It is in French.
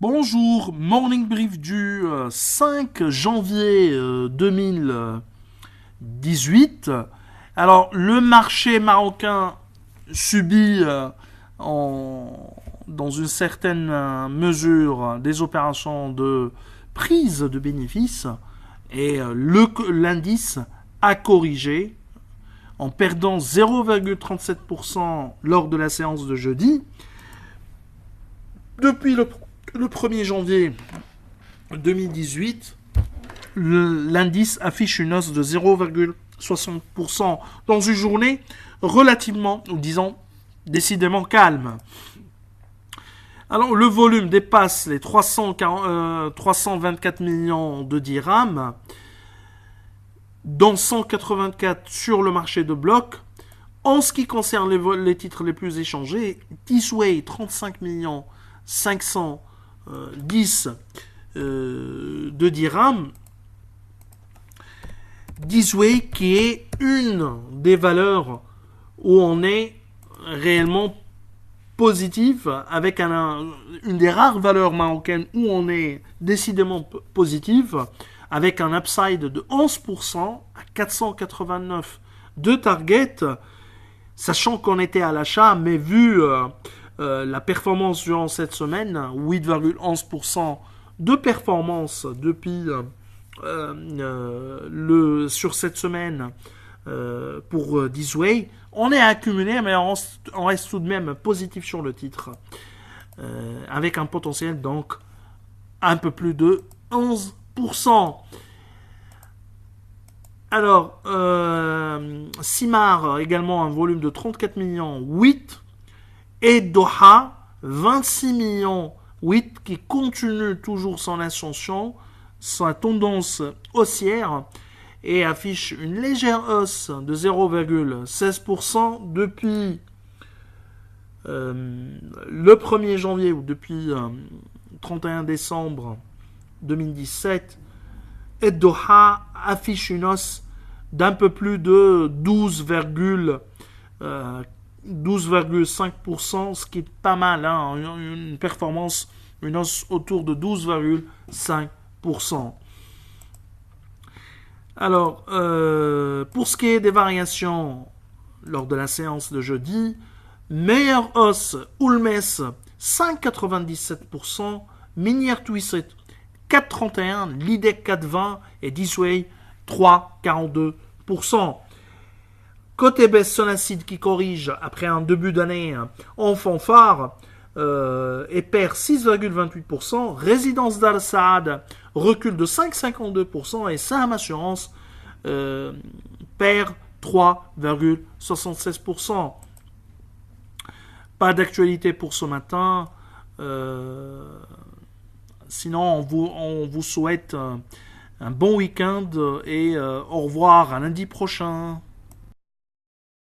Bonjour, morning brief du 5 janvier 2018. Alors, le marché marocain subit dans une certaine mesure des opérations de prise de bénéfices et l'indice a corrigé en perdant 0,37% lors de la séance de jeudi. Depuis le 1er janvier 2018, l'indice affiche une hausse de 0,60% dans une journée relativement, ou disons, décidément calme. Alors, le volume dépasse les 324 millions de dirhams, dont 184 sur le marché de bloc. En ce qui concerne les titres les plus échangés, Tisway 35 millions 510 de dirhams. Tisway qui est une des valeurs où on est réellement positif, avec une des rares valeurs marocaines où on est décidément positif, avec un upside de 11% à 489 de target, sachant qu'on était à l'achat, mais vu la performance durant cette semaine, 8,11% de performance depuis sur cette semaine pour Disway, on est accumulé, mais on reste tout de même positif sur le titre, avec un potentiel donc un peu plus de 11%. Alors, Simar également un volume de 34 millions 8 et Doha 26 millions 8 qui continue toujours son ascension, sa tendance haussière et affiche une légère hausse de 0,16% depuis le 1er janvier ou depuis 31 décembre 2017. Et Doha affiche une hausse d'un peu plus de 12,5%, ce qui est pas mal, hein, une performance, une hausse autour de 12,5%. Alors, pour ce qui est des variations lors de la séance de jeudi, meilleure hausse Oulmes 5,97%, Minière Twisted 4,31%, Lidec 4,20% et Disway 3,42%. Côté baisse, Sonacid qui corrige après un début d'année en fanfare et perd 6,28%. Résidence d'Al Saad recule de 5,52% et Saham Assurance perd 3,76%. Pas d'actualité pour ce matin. Sinon, on vous souhaite un bon week-end et au revoir à lundi prochain.